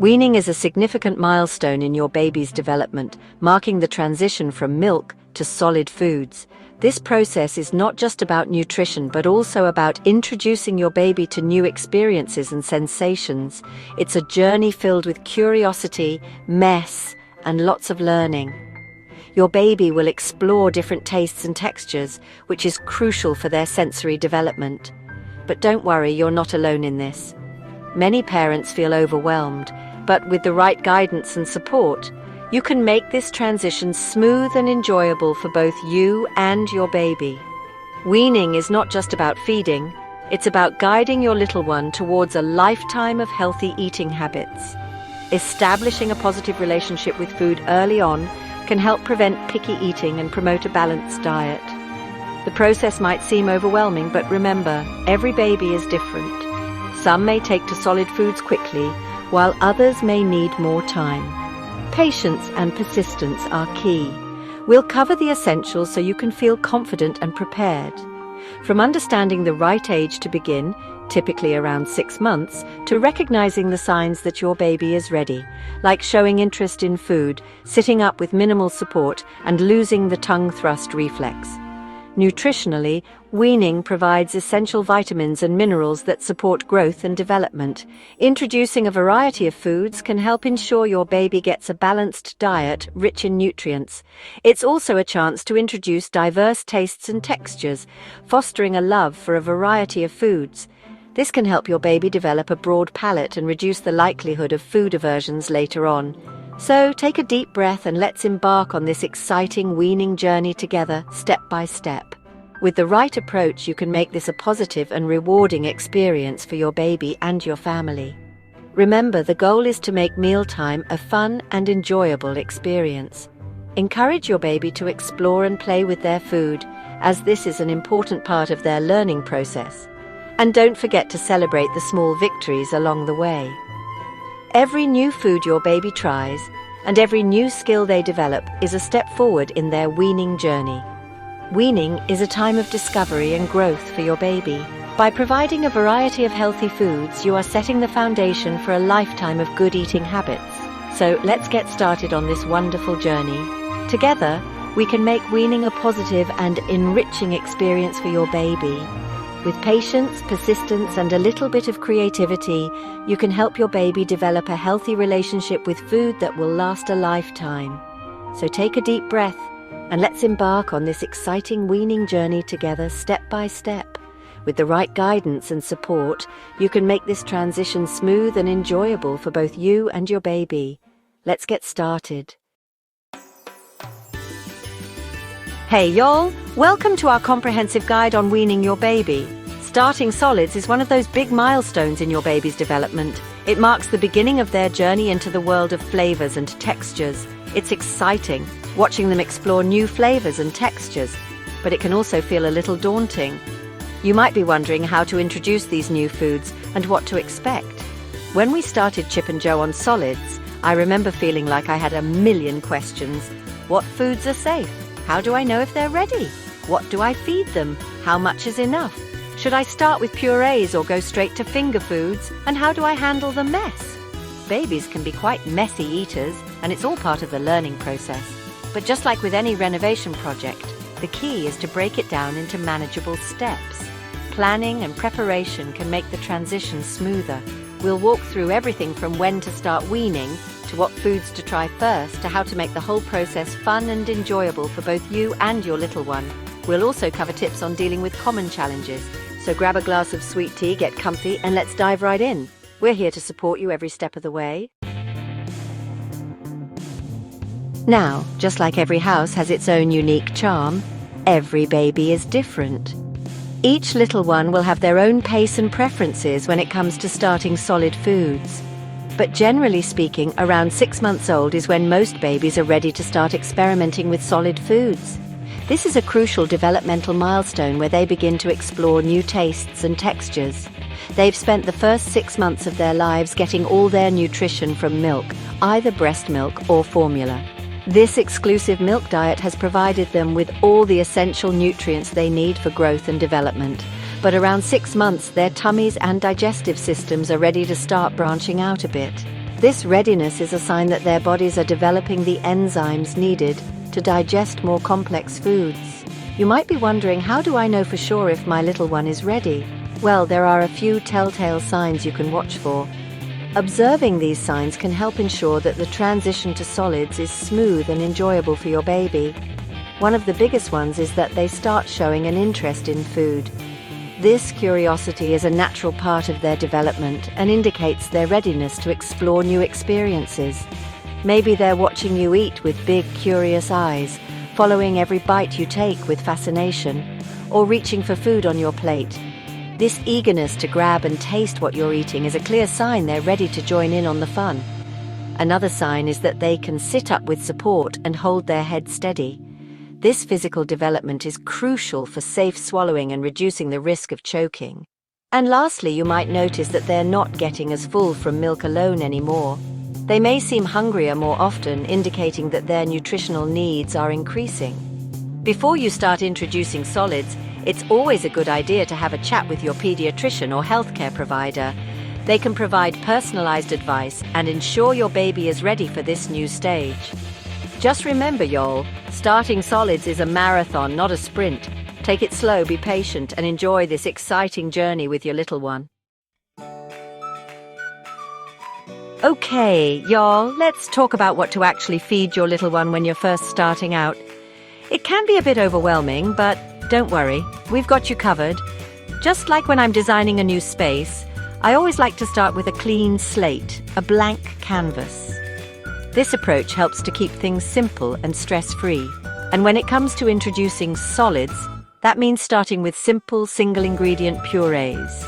Weaning is a significant milestone in your baby's development, marking the transition from milk to solid foods. This process is not just about nutrition, but also about introducing your baby to new experiences and sensations. It's a journey filled with curiosity, mess, and lots of learning. Your baby will explore different tastes and textures, which is crucial for their sensory development. But don't worry, you're not alone in this. Many parents feel overwhelmed, but with the right guidance and support, you can make this transition smooth and enjoyable for both you and your baby. Weaning is not just about feeding, it's about guiding your little one towards a lifetime of healthy eating habits. Establishing a positive relationship with food early on can help prevent picky eating and promote a balanced diet. The process might seem overwhelming, but remember, every baby is different. Some may take to solid foods quickly, while others may need more time. Patience and persistence are key. We'll cover the essentials so you can feel confident and prepared. From understanding the right age to begin, typically around 6 months, to recognizing the signs that your baby is ready, like showing interest in food, sitting up with minimal support, and losing the tongue thrust reflex. Nutritionally, weaning provides essential vitamins and minerals that support growth and development. Introducing a variety of foods can help ensure your baby gets a balanced diet rich in nutrients. It's also a chance to introduce diverse tastes and textures, fostering a love for a variety of foods. This can help your baby develop a broad palate and reduce the likelihood of food aversions later on. So take a deep breath and let's embark on this exciting weaning journey together, step by step. With the right approach, you can make this a positive and rewarding experience for your baby and your family. Remember, the goal is to make mealtime a fun and enjoyable experience. Encourage your baby to explore and play with their food, as this is an important part of their learning process. And don't forget to celebrate the small victories along the way. Every new food your baby tries and every new skill they develop is a step forward in their weaning journey. Weaning is a time of discovery and growth for your baby. By providing a variety of healthy foods, you are setting the foundation for a lifetime of good eating habits. So let's get started on this wonderful journey. Together, we can make weaning a positive and enriching experience for your baby. With patience, persistence, and a little bit of creativity, you can help your baby develop a healthy relationship with food that will last a lifetime. So take a deep breath and let's embark on this exciting weaning journey together, step by step. With the right guidance and support, you can make this transition smooth and enjoyable for both you and your baby. Let's get started. Hey y'all, welcome to our comprehensive guide on weaning your baby. Starting solids is one of those big milestones in your baby's development. It marks the beginning of their journey into the world of flavors and textures. It's exciting, watching them explore new flavors and textures, but it can also feel a little daunting. You might be wondering how to introduce these new foods and what to expect. When we started Chip and Jo on solids, I remember feeling like I had a million questions. What foods are safe? How do I know if they're ready? What do I feed them? How much is enough? Should I start with purees or go straight to finger foods? And how do I handle the mess? Babies can be quite messy eaters, and it's all part of the learning process. But just like with any renovation project, the key is to break it down into manageable steps. Planning and preparation can make the transition smoother. We'll walk through everything from when to start weaning, to what foods to try first, to how to make the whole process fun and enjoyable for both you and your little one. We'll also cover tips on dealing with common challenges. So grab a glass of sweet tea, get comfy, and let's dive right in. We're here to support you every step of the way. Now, just like every house has its own unique charm, every baby is different. Each little one will have their own pace and preferences when it comes to starting solid foods. But generally speaking, around 6 months old is when most babies are ready to start experimenting with solid foods. This is a crucial developmental milestone where they begin to explore new tastes and textures. They've spent the first 6 months of their lives getting all their nutrition from milk, either breast milk or formula. This exclusive milk diet has provided them with all the essential nutrients they need for growth and development. But around 6 months, their tummies and digestive systems are ready to start branching out a bit. This readiness is a sign that their bodies are developing the enzymes needed to digest more complex foods. You might be wondering, how do I know for sure if my little one is ready? Well, there are a few telltale signs you can watch for. Observing these signs can help ensure that the transition to solids is smooth and enjoyable for your baby. One of the biggest ones is that they start showing an interest in food. This curiosity is a natural part of their development and indicates their readiness to explore new experiences. Maybe they're watching you eat with big, curious eyes, following every bite you take with fascination, or reaching for food on your plate. This eagerness to grab and taste what you're eating is a clear sign they're ready to join in on the fun. Another sign is that they can sit up with support and hold their head steady. This physical development is crucial for safe swallowing and reducing the risk of choking. And lastly, you might notice that they're not getting as full from milk alone anymore. They may seem hungrier more often, indicating that their nutritional needs are increasing. Before you start introducing solids, it's always a good idea to have a chat with your pediatrician or healthcare provider. They can provide personalized advice and ensure your baby is ready for this new stage. Just remember, y'all, starting solids is a marathon, not a sprint. Take it slow, be patient, and enjoy this exciting journey with your little one. Okay, y'all, let's talk about what to actually feed your little one when you're first starting out. It can be a bit overwhelming, but don't worry, we've got you covered. Just like when I'm designing a new space, I always like to start with a clean slate, a blank canvas. This approach helps to keep things simple and stress-free. And when it comes to introducing solids, that means starting with simple single-ingredient purees.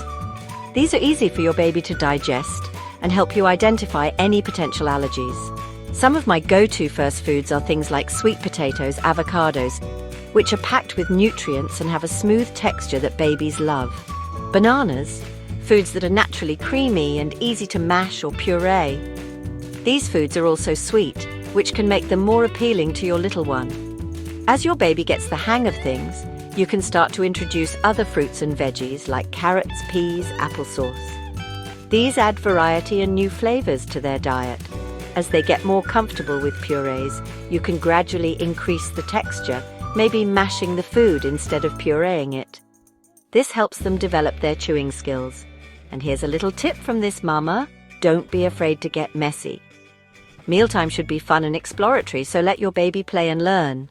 These are easy for your baby to digest and help you identify any potential allergies. Some of my go-to first foods are things like sweet potatoes, avocados, which are packed with nutrients and have a smooth texture that babies love. Bananas, foods that are naturally creamy and easy to mash or puree. These foods are also sweet, which can make them more appealing to your little one. As your baby gets the hang of things, you can start to introduce other fruits and veggies like carrots, peas, applesauce. These add variety and new flavors to their diet. As they get more comfortable with purees, you can gradually increase the texture, maybe mashing the food instead of pureeing it. This helps them develop their chewing skills. And here's a little tip from this mama: don't be afraid to get messy. Mealtime should be fun and exploratory, so let your baby play and learn.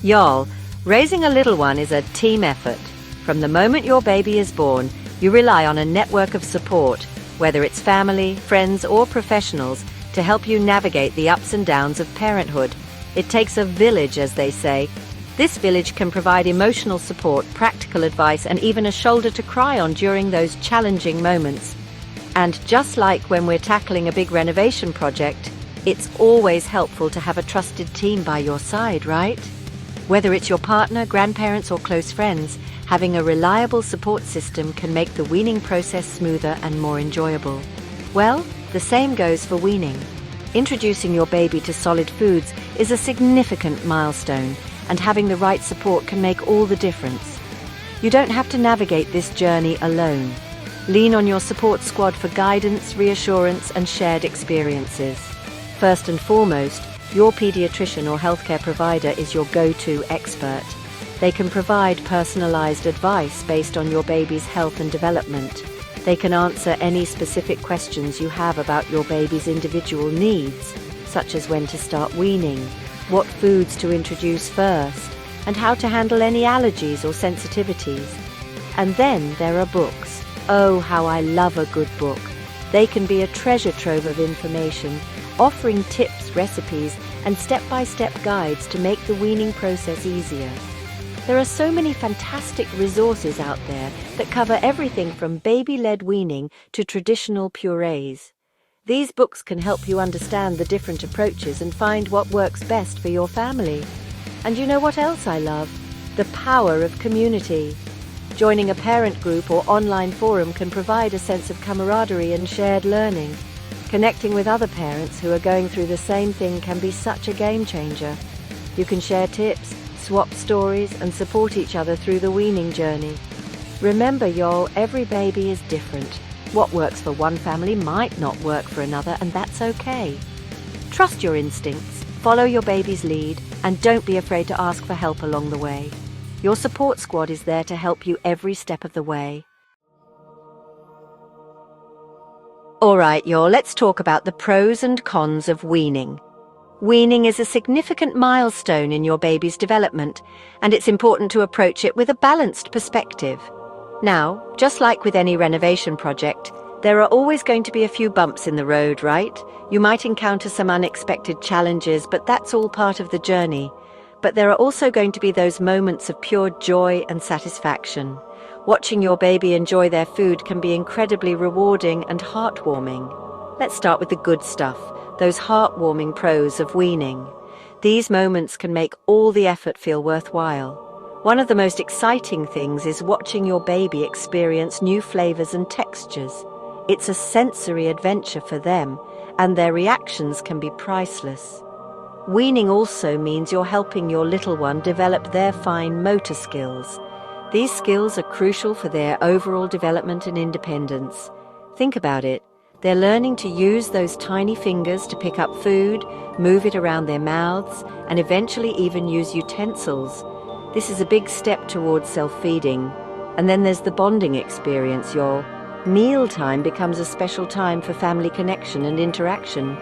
Y'all, raising a little one is a team effort. From the moment your baby is born, you rely on a network of support, whether it's family, friends, or professionals, to help you navigate the ups and downs of parenthood. It takes a village, as they say. This village can provide emotional support, practical advice, and even a shoulder to cry on during those challenging moments. And just like when we're tackling a big renovation project, it's always helpful to have a trusted team by your side, right? Whether it's your partner, grandparents, or close friends, having a reliable support system can make the weaning process smoother and more enjoyable. Well, the same goes for weaning. Introducing your baby to solid foods is a significant milestone, and having the right support can make all the difference. You don't have to navigate this journey alone. Lean on your support squad for guidance, reassurance, and shared experiences. First and foremost, your pediatrician or healthcare provider is your go-to expert. They can provide personalized advice based on your baby's health and development. They can answer any specific questions you have about your baby's individual needs, such as when to start weaning, what foods to introduce first, and how to handle any allergies or sensitivities. And then there are books. Oh, how I love a good book. They can be a treasure trove of information, offering tips, recipes, and step-by-step guides to make the weaning process easier. There are so many fantastic resources out there that cover everything from baby-led weaning to traditional purees. These books can help you understand the different approaches and find what works best for your family. And you know what else I love? The power of community. Joining a parent group or online forum can provide a sense of camaraderie and shared learning. Connecting with other parents who are going through the same thing can be such a game changer. You can share tips, swap stories, and support each other through the weaning journey. Remember, y'all, every baby is different. What works for one family might not work for another, and that's okay. Trust your instincts, follow your baby's lead, and don't be afraid to ask for help along the way. Your support squad is there to help you every step of the way. Alright, y'all, let's talk about the pros and cons of weaning. Weaning is a significant milestone in your baby's development, and it's important to approach it with a balanced perspective. Now, just like with any renovation project, there are always going to be a few bumps in the road, right? You might encounter some unexpected challenges, but that's all part of the journey. But there are also going to be those moments of pure joy and satisfaction. Watching your baby enjoy their food can be incredibly rewarding and heartwarming. Let's start with the good stuff, those heartwarming pros of weaning. These moments can make all the effort feel worthwhile. One of the most exciting things is watching your baby experience new flavors and textures. It's a sensory adventure for them, and their reactions can be priceless. Weaning also means you're helping your little one develop their fine motor skills. These skills are crucial for their overall development and independence. Think about it. They're learning to use those tiny fingers to pick up food, move it around their mouths, and eventually even use utensils. This is a big step towards self-feeding. And then there's the bonding experience, y'all. Mealtime becomes a special time for family connection and interaction.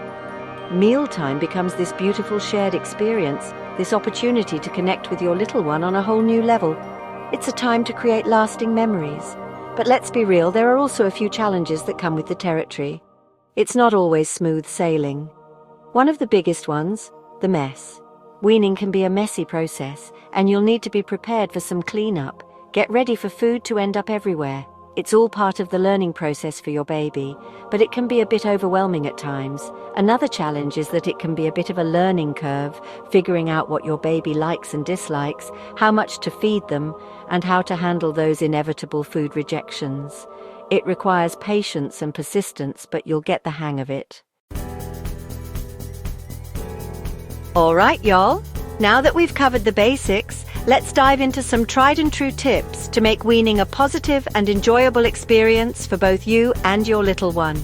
Mealtime becomes this beautiful shared experience, this opportunity to connect with your little one on a whole new level. It's a time to create lasting memories. But let's be real, there are also a few challenges that come with the territory. It's not always smooth sailing. One of the biggest ones, the mess. Weaning can be a messy process, and you'll need to be prepared for some cleanup. Get ready for food to end up everywhere. It's all part of the learning process for your baby, but it can be a bit overwhelming at times. Another challenge is that it can be a bit of a learning curve, figuring out what your baby likes and dislikes, how much to feed them, and how to handle those inevitable food rejections. It requires patience and persistence, but you'll get the hang of it. All right, y'all. Now that we've covered the basics, let's dive into some tried and true tips to make weaning a positive and enjoyable experience for both you and your little one.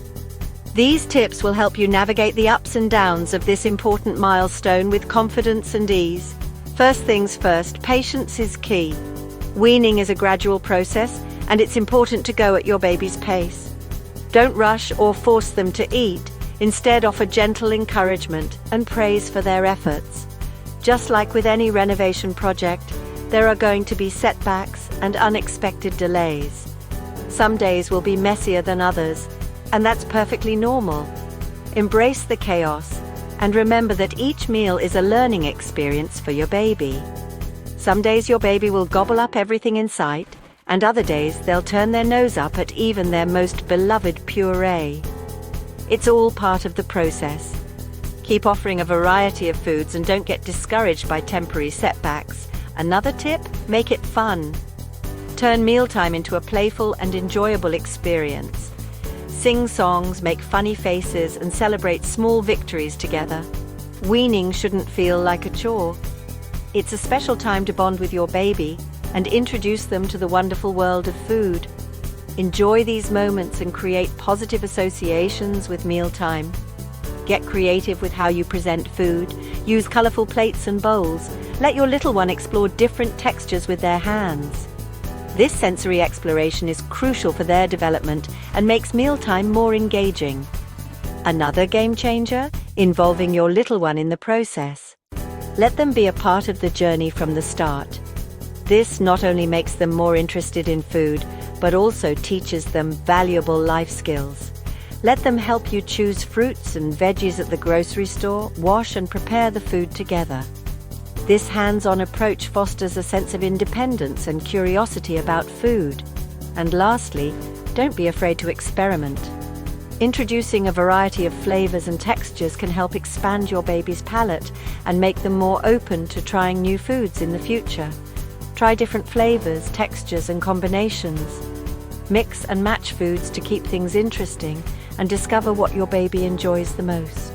These tips will help you navigate the ups and downs of this important milestone with confidence and ease. First things first, patience is key. Weaning is a gradual process, and it's important to go at your baby's pace. Don't rush or force them to eat. Instead, offer gentle encouragement and praise for their efforts. Just like with any renovation project, there are going to be setbacks and unexpected delays. Some days will be messier than others, and that's perfectly normal. Embrace the chaos, and remember that each meal is a learning experience for your baby. Some days your baby will gobble up everything in sight, and other days they'll turn their nose up at even their most beloved puree. It's all part of the process. Keep offering a variety of foods and don't get discouraged by temporary setbacks. Another tip, make it fun. Turn mealtime into a playful and enjoyable experience. Sing songs, make funny faces, and celebrate small victories together. Weaning shouldn't feel like a chore. It's a special time to bond with your baby and introduce them to the wonderful world of food. Enjoy these moments and create positive associations with mealtime. Get creative with how you present food. Use colorful plates and bowls. Let your little one explore different textures with their hands. This sensory exploration is crucial for their development and makes mealtime more engaging. Another game changer, involving your little one in the process. Let them be a part of the journey from the start. This not only makes them more interested in food, but also teaches them valuable life skills. Let them help you choose fruits and veggies at the grocery store, wash and prepare the food together. This hands-on approach fosters a sense of independence and curiosity about food. And lastly, don't be afraid to experiment. Introducing a variety of flavors and textures can help expand your baby's palate and make them more open to trying new foods in the future. Try different flavors, textures, and combinations. Mix and match foods to keep things interesting and discover what your baby enjoys the most.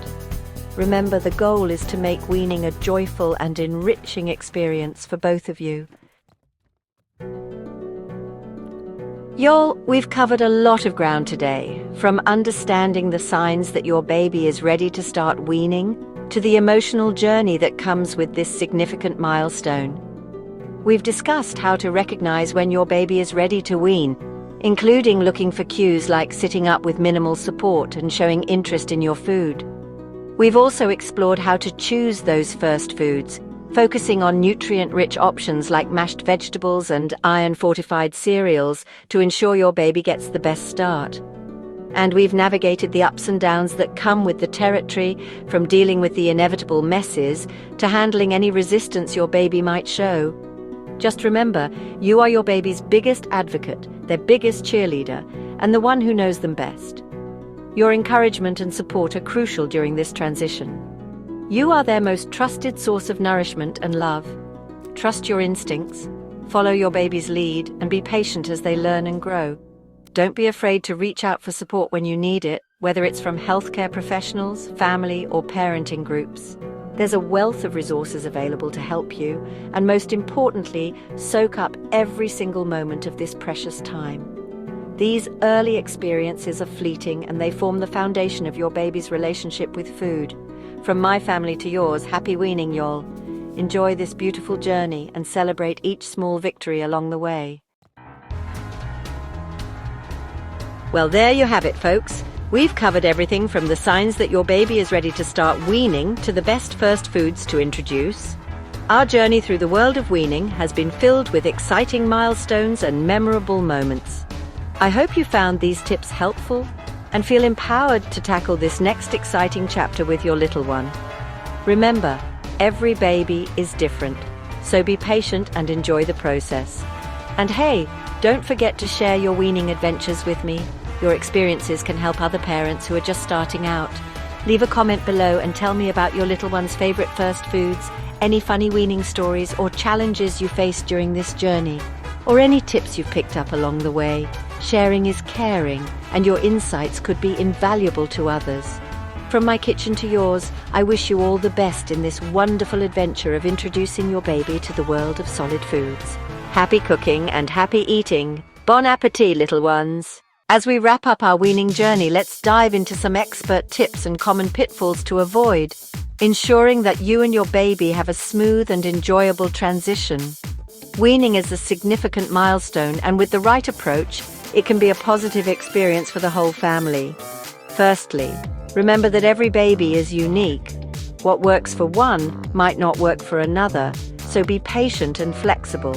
Remember, the goal is to make weaning a joyful and enriching experience for both of you. Y'all, we've covered a lot of ground today, from understanding the signs that your baby is ready to start weaning, to the emotional journey that comes with this significant milestone. We've discussed how to recognize when your baby is ready to wean, including looking for cues like sitting up with minimal support and showing interest in your food. We've also explored how to choose those first foods, focusing on nutrient-rich options like mashed vegetables and iron-fortified cereals to ensure your baby gets the best start. And we've navigated the ups and downs that come with the territory, from dealing with the inevitable messes to handling any resistance your baby might show. Just remember, you are your baby's biggest advocate, their biggest cheerleader, and the one who knows them best. Your encouragement and support are crucial during this transition. You are their most trusted source of nourishment and love. Trust your instincts, follow your baby's lead, and be patient as they learn and grow. Don't be afraid to reach out for support when you need it, whether it's from healthcare professionals, family, or parenting groups. There's a wealth of resources available to help you, and most importantly, soak up every single moment of this precious time. These early experiences are fleeting, and they form the foundation of your baby's relationship with food. From my family to yours, happy weaning, y'all. Enjoy this beautiful journey and celebrate each small victory along the way. Well, there you have it, folks. We've covered everything from the signs that your baby is ready to start weaning to the best first foods to introduce. Our journey through the world of weaning has been filled with exciting milestones and memorable moments. I hope you found these tips helpful and feel empowered to tackle this next exciting chapter with your little one. Remember, every baby is different, so be patient and enjoy the process. And hey, don't forget to share your weaning adventures with me. Your experiences can help other parents who are just starting out. Leave a comment below and tell me about your little one's favorite first foods, any funny weaning stories or challenges you faced during this journey, or any tips you've picked up along the way. Sharing is caring, and your insights could be invaluable to others. From my kitchen to yours, I wish you all the best in this wonderful adventure of introducing your baby to the world of solid foods. Happy cooking and happy eating. Bon appétit, little ones! As we wrap up our weaning journey, let's dive into some expert tips and common pitfalls to avoid, ensuring that you and your baby have a smooth and enjoyable transition. Weaning is a significant milestone, and with the right approach, it can be a positive experience for the whole family. Firstly, remember that every baby is unique. What works for one might not work for another, so be patient and flexible.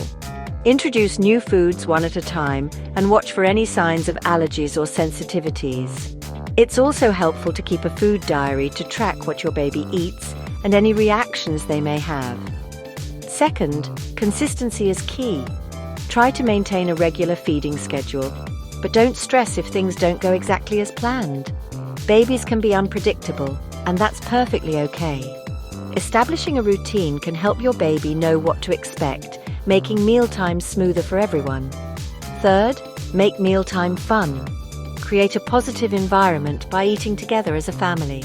Introduce new foods one at a time and watch for any signs of allergies or sensitivities. It's also helpful to keep a food diary to track what your baby eats and any reactions they may have. Second, consistency is key. Try to maintain a regular feeding schedule, but don't stress if things don't go exactly as planned. Babies can be unpredictable, and that's perfectly okay. Establishing a routine can help your baby know what to expect, making mealtime smoother for everyone. Third, make mealtime fun. Create a positive environment by eating together as a family.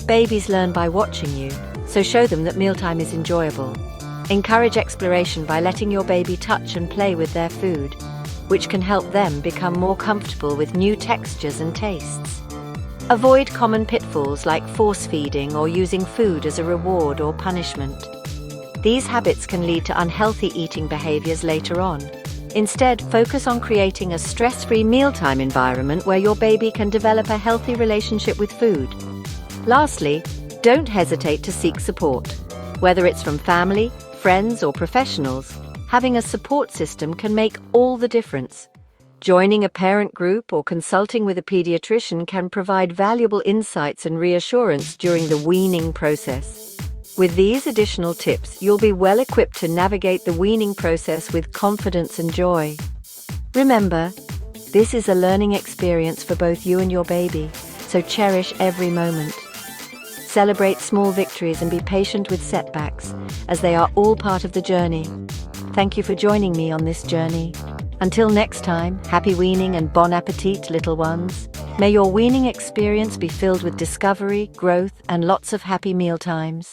Babies learn by watching you, so show them that mealtime is enjoyable. Encourage exploration by letting your baby touch and play with their food, which can help them become more comfortable with new textures and tastes. Avoid common pitfalls like force feeding or using food as a reward or punishment. These habits can lead to unhealthy eating behaviors later on. Instead, focus on creating a stress-free mealtime environment where your baby can develop a healthy relationship with food. Lastly, don't hesitate to seek support. Whether it's from family, friends, or professionals, having a support system can make all the difference. Joining a parent group or consulting with a pediatrician can provide valuable insights and reassurance during the weaning process. With these additional tips, you'll be well equipped to navigate the weaning process with confidence and joy. Remember, this is a learning experience for both you and your baby, so cherish every moment. Celebrate small victories and be patient with setbacks, as they are all part of the journey. Thank you for joining me on this journey. Until next time, happy weaning and bon appetit, little ones. May your weaning experience be filled with discovery, growth, and lots of happy meal times.